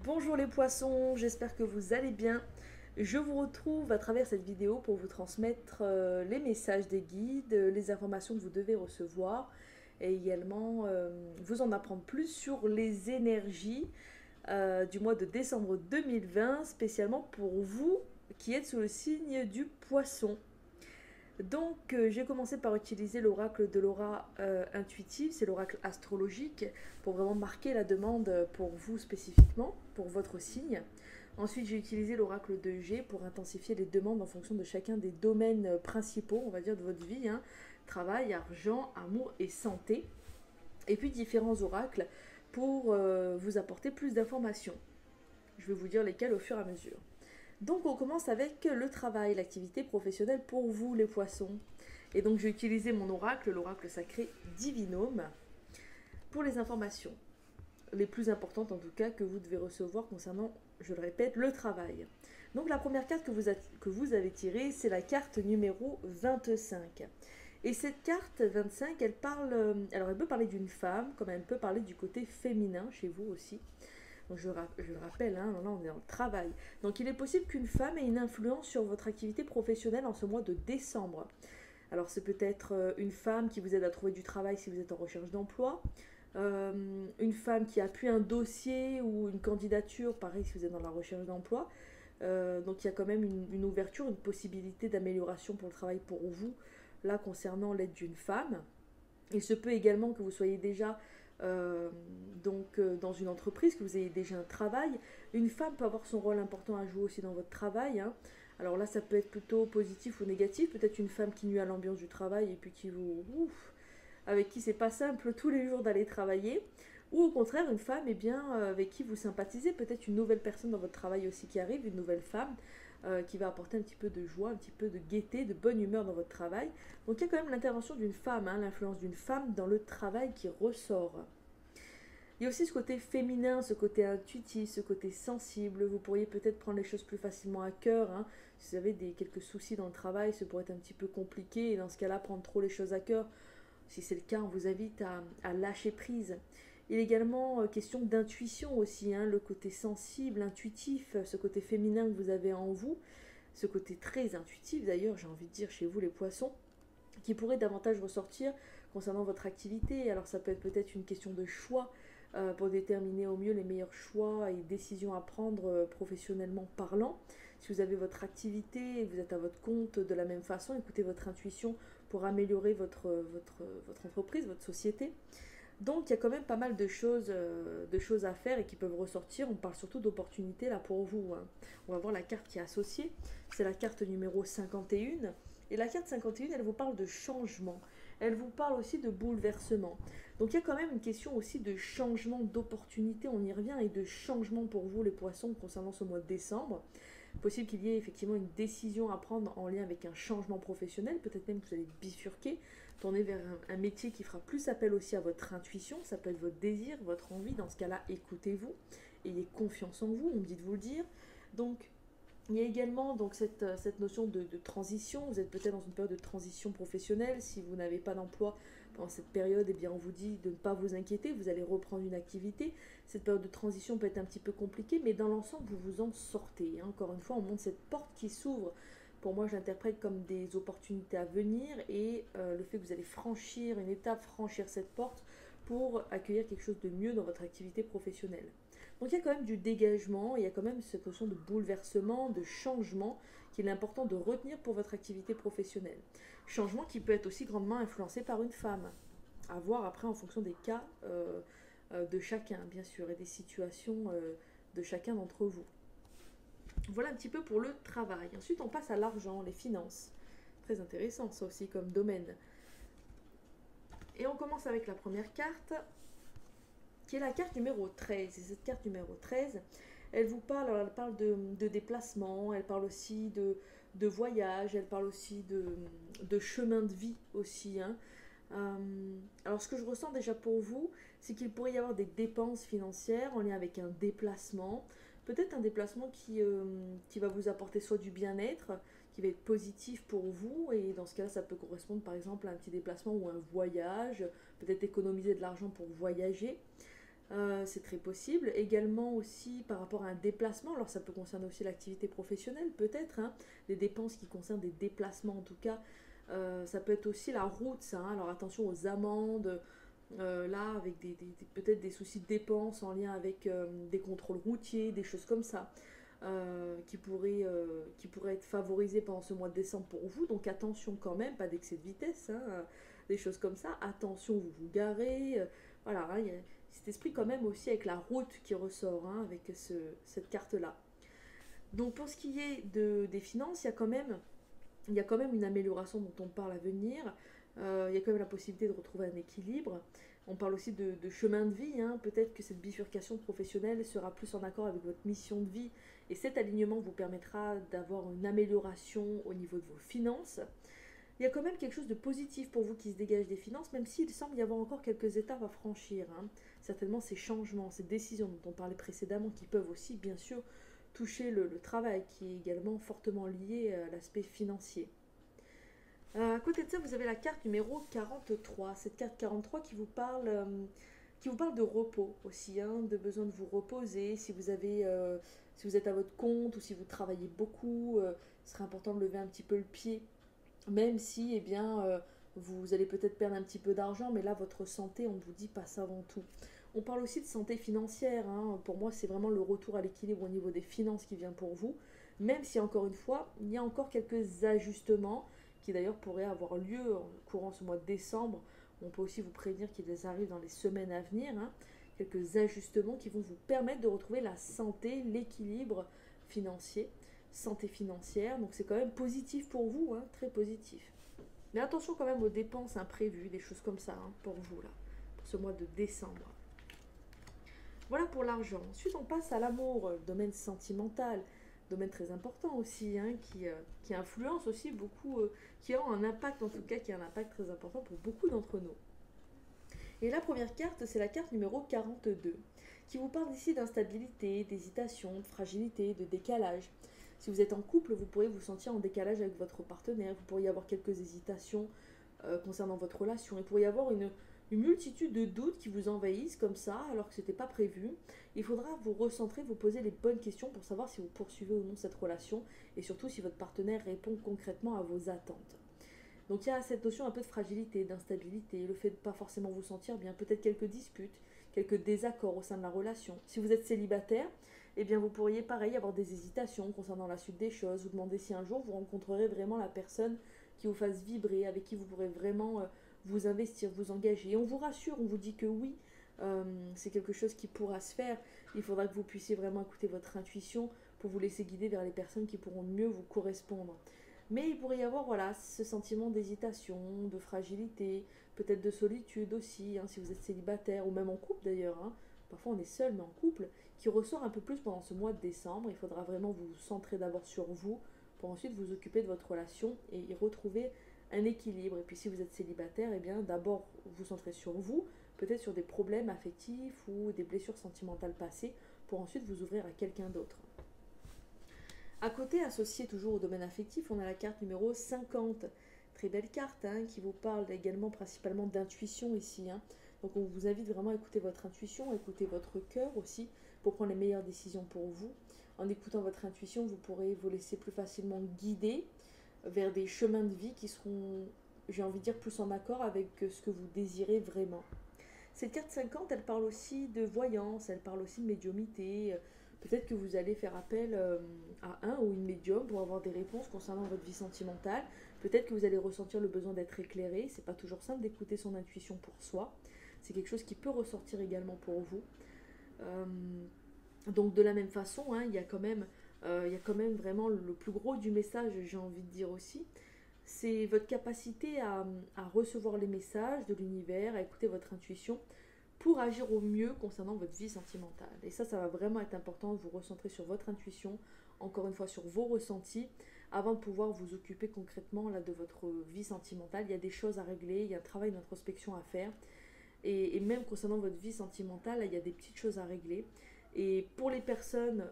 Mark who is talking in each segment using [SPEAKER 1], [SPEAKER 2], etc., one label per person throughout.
[SPEAKER 1] Bonjour les poissons, j'espère que vous allez bien. Je vous retrouve à travers cette vidéo pour vous transmettre les messages des guides, les informations que vous devez recevoir et également vous en apprendre plus sur les énergies du mois de décembre 2020, spécialement pour vous qui êtes sous le signe du poisson. Donc j'ai commencé par utiliser l'oracle de l'aura intuitive, c'est l'oracle astrologique, pour vraiment marquer la demande pour vous spécifiquement, pour votre signe. Ensuite j'ai utilisé l'oracle de G pour intensifier les demandes en fonction de chacun des domaines principaux, on va dire, de votre vie, hein. Travail, argent, amour et santé. Et puis différents oracles pour vous apporter plus d'informations. Je vais vous dire lesquels au fur et à mesure. Donc on commence avec le travail, l'activité professionnelle pour vous les poissons. Et donc j'ai utilisé mon oracle, l'oracle sacré Divinome, pour les informations, les plus importantes en tout cas, que vous devez recevoir concernant, je le répète, le travail. Donc la première carte que vous avez tirée, c'est la carte numéro 25. Et cette carte 25, elle parle, alors elle peut parler d'une femme, comme elle peut parler du côté féminin chez vous aussi. Donc je le rappelle, hein, là on est dans le travail. Donc il est possible qu'une femme ait une influence sur votre activité professionnelle en ce mois de décembre. Alors c'est peut-être une femme qui vous aide à trouver du travail si vous êtes en recherche d'emploi, une femme qui appuie un dossier ou une candidature, pareil si vous êtes dans la recherche d'emploi. Donc il y a quand même une ouverture, une possibilité d'amélioration pour le travail pour vous, là concernant l'aide d'une femme. Il se peut également que vous soyez déjà dans une entreprise, que vous ayez déjà un travail. Une femme peut avoir son rôle important à jouer aussi dans votre travail, hein. Alors là, ça peut être plutôt positif ou négatif. Peut-être une femme qui nuit à l'ambiance du travail et puis qui vous... Ouf, avec qui c'est pas simple tous les jours d'aller travailler. Ou au contraire, une femme avec qui vous sympathisez. Peut-être une nouvelle personne dans votre travail aussi qui arrive, une nouvelle femme qui va apporter un petit peu de joie, un petit peu de gaieté, de bonne humeur dans votre travail. Donc il y a quand même l'intervention d'une femme, hein, l'influence d'une femme dans le travail qui ressort. Il y a aussi ce côté féminin, ce côté intuitif, ce côté sensible. Vous pourriez peut-être prendre les choses plus facilement à cœur, hein. Si vous avez quelques soucis dans le travail, ça pourrait être un petit peu compliqué. Et dans ce cas-là, prendre trop les choses à cœur, si c'est le cas, on vous invite à lâcher prise. Il est également question d'intuition aussi, hein, le côté sensible, intuitif, ce côté féminin que vous avez en vous, ce côté très intuitif d'ailleurs, j'ai envie de dire chez vous les poissons, qui pourrait davantage ressortir concernant votre activité. Alors ça peut être peut-être une question de choix pour déterminer au mieux les meilleurs choix et décisions à prendre professionnellement parlant. Si vous avez votre activité et que vous êtes à votre compte de la même façon, écoutez votre intuition pour améliorer votre entreprise, votre société. Donc il y a quand même pas mal de choses à faire et qui peuvent ressortir. On parle surtout d'opportunités là pour vous, hein. On va voir la carte qui est associée. C'est la carte numéro 51. Et la carte 51, elle vous parle de changement. Elle vous parle aussi de bouleversement. Donc il y a quand même une question aussi de changement d'opportunité. On y revient, et de changement pour vous les poissons concernant ce mois de décembre. Possible qu'il y ait effectivement une décision à prendre en lien avec un changement professionnel. Peut-être même que vous allez bifurquer, tourner vers un métier qui fera plus appel aussi à votre intuition. Ça peut être votre désir, votre envie. Dans ce cas-là, écoutez-vous. Ayez confiance en vous, on me dit de vous le dire. Donc il y a également donc cette notion de transition. Vous êtes peut-être dans une période de transition professionnelle. Si vous n'avez pas d'emploi pendant cette période, eh bien on vous dit de ne pas vous inquiéter, vous allez reprendre une activité. Cette période de transition peut être un petit peu compliquée, mais dans l'ensemble, vous vous en sortez, hein. Encore une fois, on montre cette porte qui s'ouvre. Pour moi, je l'interprète comme des opportunités à venir, et le fait que vous allez franchir une étape, franchir cette porte pour accueillir quelque chose de mieux dans votre activité professionnelle. Donc il y a quand même du dégagement, il y a quand même cette notion de bouleversement, de changement qu'il est important de retenir pour votre activité professionnelle. Changement qui peut être aussi grandement influencé par une femme. À voir après en fonction des cas de chacun, bien sûr, et des situations de chacun d'entre vous. Voilà un petit peu pour le travail. Ensuite, on passe à l'argent, les finances. Très intéressant ça aussi comme domaine. Et on commence avec la première carte, qui est la carte numéro 13. Et cette carte numéro 13, elle vous parle, alors elle parle de déplacement, elle parle aussi de voyage, elle parle aussi de chemin de vie aussi, hein. Alors ce que je ressens déjà pour vous, c'est qu'il pourrait y avoir des dépenses financières en lien avec un déplacement. Peut-être un déplacement qui va vous apporter soit du bien-être, qui va être positif pour vous, et dans ce cas-là, ça peut correspondre par exemple à un petit déplacement ou un voyage, peut-être économiser de l'argent pour voyager. C'est très possible. Également aussi par rapport à un déplacement, alors ça peut concerner aussi l'activité professionnelle peut-être, hein, des dépenses qui concernent des déplacements en tout cas. Ça peut être aussi la route, ça, hein. Alors attention aux amendes, là avec peut-être des soucis de dépenses en lien avec des contrôles routiers, des choses comme ça. Qui pourraient être favorisés pendant ce mois de décembre pour vous. Donc attention quand même, pas d'excès de vitesse, hein, des choses comme ça. Attention, vous vous garez. Voilà, hein, il y a cet esprit quand même aussi avec la route qui ressort, hein, avec cette carte-là. Donc pour ce qui est des finances, il y a quand même une amélioration dont on parle à venir. Il y a quand même la possibilité de retrouver un équilibre. On parle aussi de chemin de vie, hein. Peut-être que cette bifurcation professionnelle sera plus en accord avec votre mission de vie et cet alignement vous permettra d'avoir une amélioration au niveau de vos finances. Il y a quand même quelque chose de positif pour vous qui se dégage des finances, même s'il semble y avoir encore quelques étapes à franchir, hein. Certainement ces changements, ces décisions dont on parlait précédemment qui peuvent aussi bien sûr toucher le travail qui est également fortement lié à l'aspect financier. À côté de ça, vous avez la carte numéro 43. Cette carte 43 qui vous parle de repos aussi, hein, de besoin de vous reposer. Si vous êtes à votre compte ou si vous travaillez beaucoup, ce serait important de lever un petit peu le pied, même si, eh bien, vous allez peut-être perdre un petit peu d'argent, mais là, votre santé, on vous dit, passe avant tout. On parle aussi de santé financière, hein. Pour moi, c'est vraiment le retour à l'équilibre au niveau des finances qui vient pour vous, même si, encore une fois, il y a encore quelques ajustements qui d'ailleurs pourraient avoir lieu en courant ce mois de décembre. On peut aussi vous prévenir qu'ils arrivent dans les semaines à venir, hein. Quelques ajustements qui vont vous permettre de retrouver la santé, l'équilibre financier, santé financière. Donc c'est quand même positif pour vous, hein, très positif. Mais attention quand même aux dépenses imprévues, des choses comme ça, hein, pour vous là, pour ce mois de décembre. Voilà pour l'argent. Ensuite, on passe à l'amour, le domaine sentimental, domaine très important aussi, hein, qui influence aussi beaucoup, qui a un impact en tout cas, qui a un impact très important pour beaucoup d'entre nous. Et la première carte, c'est la carte numéro 42, qui vous parle ici d'instabilité, d'hésitation, de fragilité, de décalage. Si vous êtes en couple, vous pourriez vous sentir en décalage avec votre partenaire, vous pourriez avoir quelques hésitations concernant votre relation, il pourrait y avoir une multitude de doutes qui vous envahissent comme ça, alors que ce n'était pas prévu. Il faudra vous recentrer, vous poser les bonnes questions pour savoir si vous poursuivez ou non cette relation, et surtout si votre partenaire répond concrètement à vos attentes. Donc il y a cette notion un peu de fragilité, d'instabilité, le fait de ne pas forcément vous sentir bien, peut-être quelques disputes, quelques désaccords au sein de la relation. Si vous êtes célibataire, eh bien vous pourriez pareil avoir des hésitations concernant la suite des choses, vous demandez si un jour vous rencontrerez vraiment la personne qui vous fasse vibrer, avec qui vous pourrez vraiment vous investir, vous engager. Et on vous rassure, on vous dit que oui, c'est quelque chose qui pourra se faire. Il faudra que vous puissiez vraiment écouter votre intuition pour vous laisser guider vers les personnes qui pourront mieux vous correspondre. Mais il pourrait y avoir voilà, ce sentiment d'hésitation, de fragilité, peut-être de solitude aussi, hein, si vous êtes célibataire ou même en couple d'ailleurs, hein. Parfois on est seul mais en couple, qui ressort un peu plus pendant ce mois de décembre. Il faudra vraiment vous centrer d'abord sur vous pour ensuite vous occuper de votre relation et y retrouver un équilibre. Et puis si vous êtes célibataire, eh bien d'abord vous centrer sur vous, peut-être sur des problèmes affectifs ou des blessures sentimentales passées, pour ensuite vous ouvrir à quelqu'un d'autre. À côté, associé toujours au domaine affectif, on a la carte numéro 50. Très belle carte, hein, qui vous parle également principalement d'intuition ici, hein. Donc on vous invite vraiment à écouter votre intuition, à écouter votre cœur aussi, pour prendre les meilleures décisions pour vous. En écoutant votre intuition, vous pourrez vous laisser plus facilement guider vers des chemins de vie qui seront, j'ai envie de dire, plus en accord avec ce que vous désirez vraiment. Cette carte 50, elle parle aussi de voyance, elle parle aussi de médiumité. Peut-être que vous allez faire appel à un ou une médium pour avoir des réponses concernant votre vie sentimentale. Peut-être que vous allez ressentir le besoin d'être éclairé. C'est pas toujours simple d'écouter son intuition pour soi. C'est quelque chose qui peut ressortir également pour vous. Euh, donc de la même façon, hein, il y a quand même vraiment le plus gros du message, j'ai envie de dire aussi. C'est votre capacité à recevoir les messages de l'univers, à écouter votre intuition pour agir au mieux concernant votre vie sentimentale. Et ça va vraiment être important de vous recentrer sur votre intuition, encore une fois sur vos ressentis, avant de pouvoir vous occuper concrètement là, de votre vie sentimentale. Il y a des choses à régler, il y a un travail d'introspection à faire. Et même concernant votre vie sentimentale, là, il y a des petites choses à régler. Et pour les personnes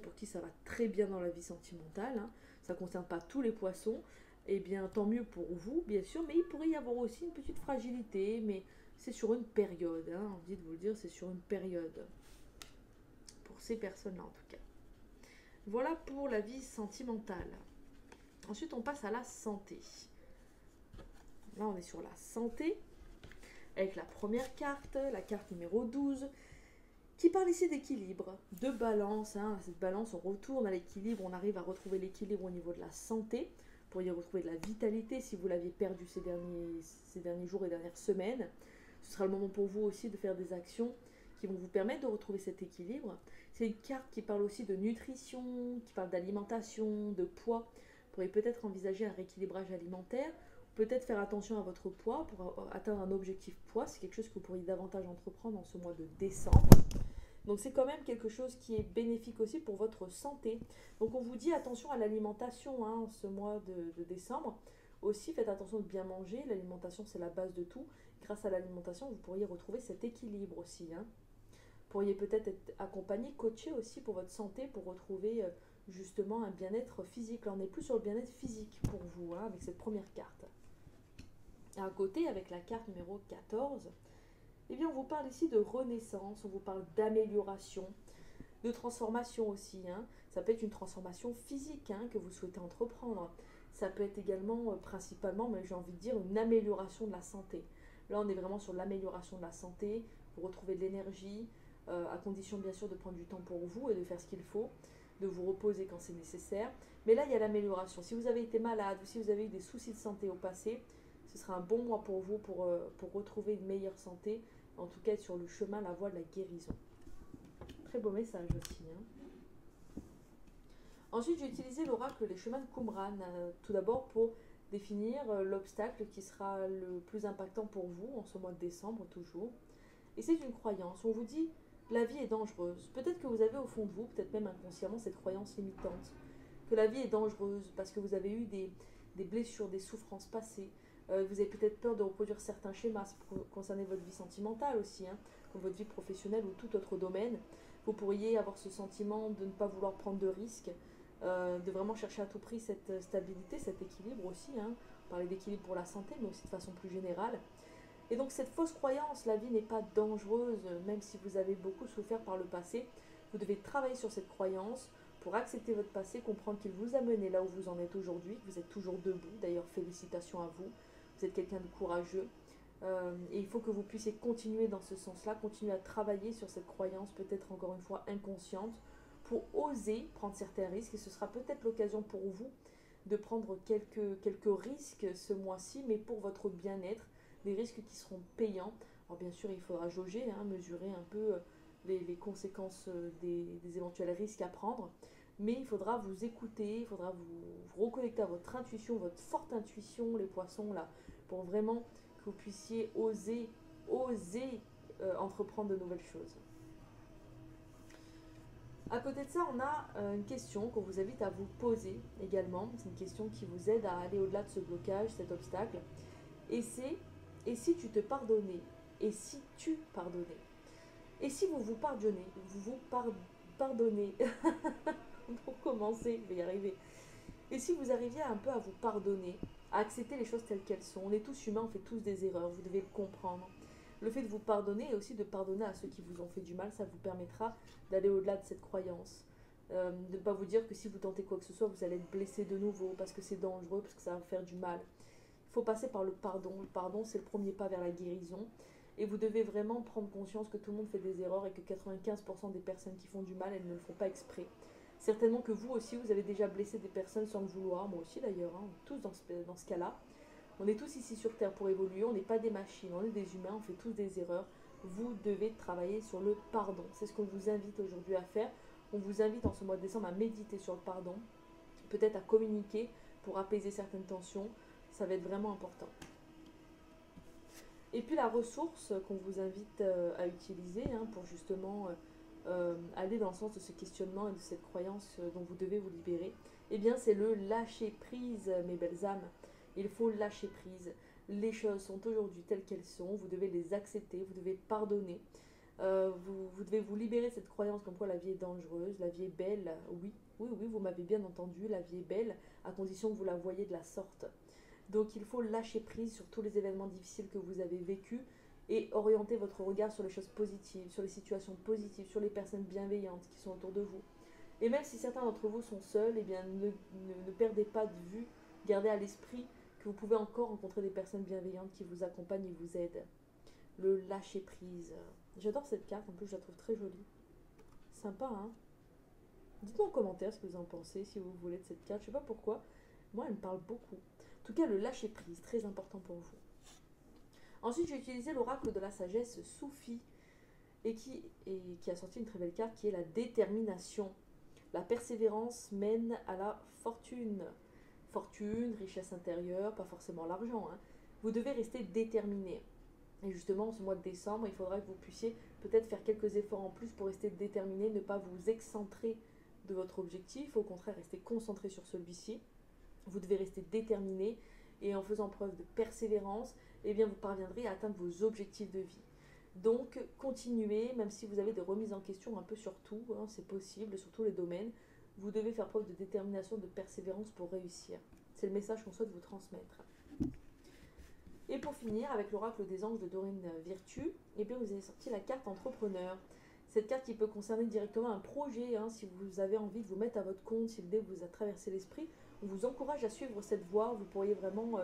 [SPEAKER 1] pour qui ça va très bien dans la vie sentimentale, hein, ça ne concerne pas tous les poissons, eh bien tant mieux pour vous, bien sûr, mais il pourrait y avoir aussi une petite fragilité, mais c'est sur une période, hein, envie de vous le dire, c'est sur une période. Pour ces personnes-là en tout cas. Voilà pour la vie sentimentale. Ensuite, on passe à la santé. Là, on est sur la santé, avec la première carte, la carte numéro 12, qui parle ici d'équilibre, de balance. Hein. Cette balance, on retourne à l'équilibre, on arrive à retrouver l'équilibre au niveau de la santé, pour y retrouver de la vitalité si vous l'aviez perdu ces derniers jours et dernières semaines. Ce sera le moment pour vous aussi de faire des actions qui vont vous permettre de retrouver cet équilibre. C'est une carte qui parle aussi de nutrition, qui parle d'alimentation, de poids. Vous pourriez peut-être envisager un rééquilibrage alimentaire, peut-être faire attention à votre poids pour atteindre un objectif poids. C'est quelque chose que vous pourriez davantage entreprendre en ce mois de décembre. Donc c'est quand même quelque chose qui est bénéfique aussi pour votre santé. Donc on vous dit attention à l'alimentation hein, ce mois de décembre. Aussi faites attention de bien manger. L'alimentation c'est la base de tout. Grâce à l'alimentation vous pourriez retrouver cet équilibre aussi. Hein. Vous pourriez peut-être être accompagné, coaché aussi pour votre santé pour retrouver justement un bien-être physique. Là on est plus sur le bien-être physique pour vous hein, avec cette première carte. À côté avec la carte numéro 14. Eh bien, on vous parle ici de renaissance, on vous parle d'amélioration, de transformation aussi. Hein. Ça peut être une transformation physique hein, que vous souhaitez entreprendre. Ça peut être également, principalement, mais j'ai envie de dire, une amélioration de la santé. Là, on est vraiment sur l'amélioration de la santé, vous retrouvez de l'énergie, à condition bien sûr de prendre du temps pour vous et de faire ce qu'il faut, de vous reposer quand c'est nécessaire. Mais là, il y a l'amélioration. Si vous avez été malade ou si vous avez eu des soucis de santé au passé, ce sera un bon mois pour vous pour retrouver une meilleure santé. En tout cas, être sur le chemin, la voie de la guérison. Très beau message aussi. Hein. Ensuite, j'ai utilisé l'oracle Les Chemins de Qumran. Tout d'abord pour définir l'obstacle qui sera le plus impactant pour vous en ce mois de décembre toujours. Et c'est une croyance. On vous dit, la vie est dangereuse. Peut-être que vous avez au fond de vous, peut-être même inconsciemment, cette croyance limitante. Que la vie est dangereuse parce que vous avez eu des blessures, des souffrances passées. Vous avez peut-être peur de reproduire certains schémas, ça peut concerner votre vie sentimentale aussi, hein, comme votre vie professionnelle ou tout autre domaine. Vous pourriez avoir ce sentiment de ne pas vouloir prendre de risques, de vraiment chercher à tout prix cette stabilité, cet équilibre aussi. Hein. On parlait d'équilibre pour la santé, mais aussi de façon plus générale. Et donc cette fausse croyance, la vie n'est pas dangereuse, même si vous avez beaucoup souffert par le passé. Vous devez travailler sur cette croyance pour accepter votre passé, comprendre qu'il vous a mené là où vous en êtes aujourd'hui, que vous êtes toujours debout. D'ailleurs, félicitations à vous. Vous êtes quelqu'un de courageux et il faut que vous puissiez continuer dans ce sens-là, continuer à travailler sur cette croyance, peut-être encore une fois inconsciente, pour oser prendre certains risques. Et ce sera peut-être l'occasion pour vous de prendre quelques risques ce mois-ci, mais pour votre bien-être, des risques qui seront payants. Alors bien sûr, il faudra jauger, hein, mesurer un peu les conséquences des éventuels risques à prendre. Mais il faudra vous écouter, il faudra vous reconnecter à votre intuition, votre forte intuition, les poissons, là, pour vraiment que vous puissiez oser entreprendre de nouvelles choses. À côté de ça, on a une question qu'on vous invite à vous poser également. C'est une question qui vous aide à aller au-delà de ce blocage, cet obstacle. Et c'est, et si tu te pardonnais? Et si tu pardonnais? Et si vous vous pardonnez? Pardonnez. Pour commencer, je vais y arriver. Et si vous arriviez un peu à vous pardonner, à accepter les choses telles qu'elles sont, on est tous humains, on fait tous des erreurs, vous devez le comprendre. Le fait de vous pardonner et aussi de pardonner à ceux qui vous ont fait du mal, ça vous permettra d'aller au-delà de cette croyance. De ne pas vous dire que si vous tentez quoi que ce soit, vous allez être blessé de nouveau parce que c'est dangereux, parce que ça va vous faire du mal. Il faut passer par le pardon. Le pardon, c'est le premier pas vers la guérison. Et vous devez vraiment prendre conscience que tout le monde fait des erreurs et que 95% des personnes qui font du mal, elles ne le font pas exprès. Certainement que vous aussi, vous avez déjà blessé des personnes sans le vouloir, moi aussi d'ailleurs, hein, tous dans ce cas-là. On est tous ici sur Terre pour évoluer, on n'est pas des machines, on est des humains, on fait tous des erreurs. Vous devez travailler sur le pardon. C'est ce qu'on vous invite aujourd'hui à faire. On vous invite en ce mois de décembre à méditer sur le pardon, peut-être à communiquer pour apaiser certaines tensions. Ça va être vraiment important. Et puis la ressource qu'on vous invite à utiliser hein, pour justement aller dans le sens de ce questionnement et de cette croyance dont vous devez vous libérer, eh bien c'est le lâcher prise, mes belles âmes. Il faut lâcher prise. Les choses sont aujourd'hui telles qu'elles sont, vous devez les accepter, vous devez pardonner. Vous devez vous libérer de cette croyance comme quoi la vie est dangereuse, la vie est belle. Oui, vous m'avez bien entendu, la vie est belle, à condition que vous la voyez de la sorte. Donc il faut lâcher prise sur tous les événements difficiles que vous avez vécus et orientez votre regard sur les choses positives, sur les situations positives, sur les personnes bienveillantes qui sont autour de vous. Et même si certains d'entre vous sont seuls, eh bien ne perdez pas de vue, gardez à l'esprit que vous pouvez encore rencontrer des personnes bienveillantes qui vous accompagnent et vous aident. Le lâcher prise. J'adore cette carte, en plus je la trouve très jolie. Sympa, hein? Dites-moi en commentaire ce que vous en pensez, si vous voulez, de cette carte. Je sais pas pourquoi, moi elle me parle beaucoup. En tout cas, le lâcher prise, très important pour vous. Ensuite, j'ai utilisé l'oracle de la sagesse Soufi et qui a sorti une très belle carte qui est la détermination. La persévérance mène à la fortune. Fortune, richesse intérieure, pas forcément l'argent, hein. Vous devez rester déterminé. Et justement, ce mois de décembre, il faudra que vous puissiez peut-être faire quelques efforts en plus pour rester déterminé, ne pas vous excentrer de votre objectif, au contraire, rester concentré sur celui-ci. Vous devez rester déterminé et en faisant preuve de persévérance, eh bien, vous parviendrez à atteindre vos objectifs de vie. Donc, continuez, même si vous avez des remises en question un peu sur tout, hein, c'est possible, sur tous les domaines, vous devez faire preuve de détermination, de persévérance pour réussir. C'est le message qu'on souhaite vous transmettre. Et pour finir, avec l'oracle des anges de Dorine Virtue, eh bien, vous avez sorti la carte entrepreneur. Cette carte qui peut concerner directement un projet, hein, si vous avez envie de vous mettre à votre compte, si l'idée vous a traversé l'esprit, on vous encourage à suivre cette voie, vous pourriez vraiment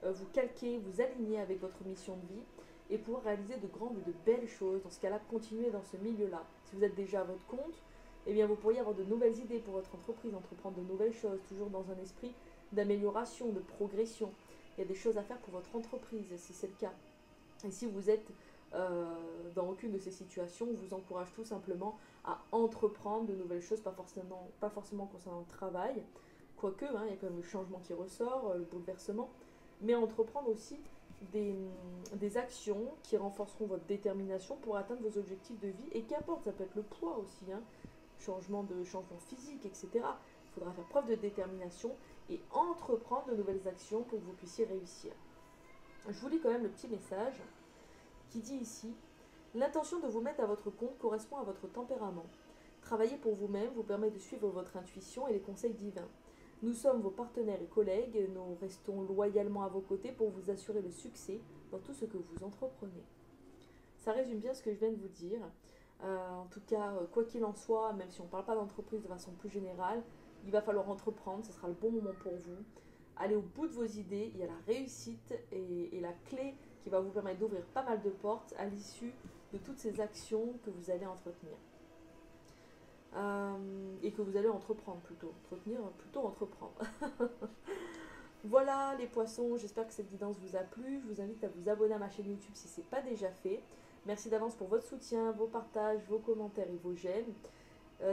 [SPEAKER 1] vous calquer, vous aligner avec votre mission de vie et pouvoir réaliser de grandes et de belles choses. Dans ce cas-là, continuez dans ce milieu-là. Si vous êtes déjà à votre compte, eh bien, vous pourriez avoir de nouvelles idées pour votre entreprise, entreprendre de nouvelles choses, toujours dans un esprit d'amélioration, de progression. Il y a des choses à faire pour votre entreprise, si c'est le cas. Et si vous êtes dans aucune de ces situations, on vous encourage tout simplement à entreprendre de nouvelles choses, pas forcément concernant le travail, quoique, hein, il y a quand même le changement qui ressort, le bouleversement, mais à entreprendre aussi des actions qui renforceront votre détermination pour atteindre vos objectifs de vie, et qu'importe, ça peut être le poids aussi, hein, changement physique, etc. Il faudra faire preuve de détermination et entreprendre de nouvelles actions pour que vous puissiez réussir. Je vous lis quand même le petit message qui dit ici: l'intention de vous mettre à votre compte correspond à votre tempérament. Travailler pour vous-même vous permet de suivre votre intuition et les conseils divins. Nous sommes vos partenaires et collègues, nous restons loyalement à vos côtés pour vous assurer le succès dans tout ce que vous entreprenez. Ça résume bien ce que je viens de vous dire. En tout cas, quoi qu'il en soit, même si on ne parle pas d'entreprise de façon plus générale, il va falloir entreprendre, ce sera le bon moment pour vous. Allez au bout de vos idées, il y a la réussite et la clé qui va vous permettre d'ouvrir pas mal de portes à l'issue de toutes ces actions que vous allez entretenir. Et que vous allez entreprendre plutôt. Entreprendre. Voilà les poissons, j'espère que cette guidance vous a plu. Je vous invite à vous abonner à ma chaîne YouTube si ce n'est pas déjà fait. Merci d'avance pour votre soutien, vos partages, vos commentaires et vos j'aime.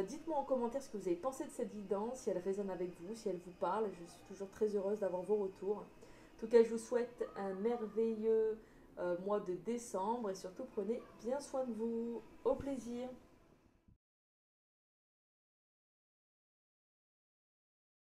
[SPEAKER 1] Dites-moi en commentaire ce que vous avez pensé de cette guidance, si elle résonne avec vous, si elle vous parle. Je suis toujours très heureuse d'avoir vos retours. En tout cas, je vous souhaite un merveilleux mois de décembre et surtout prenez bien soin de vous. Au plaisir!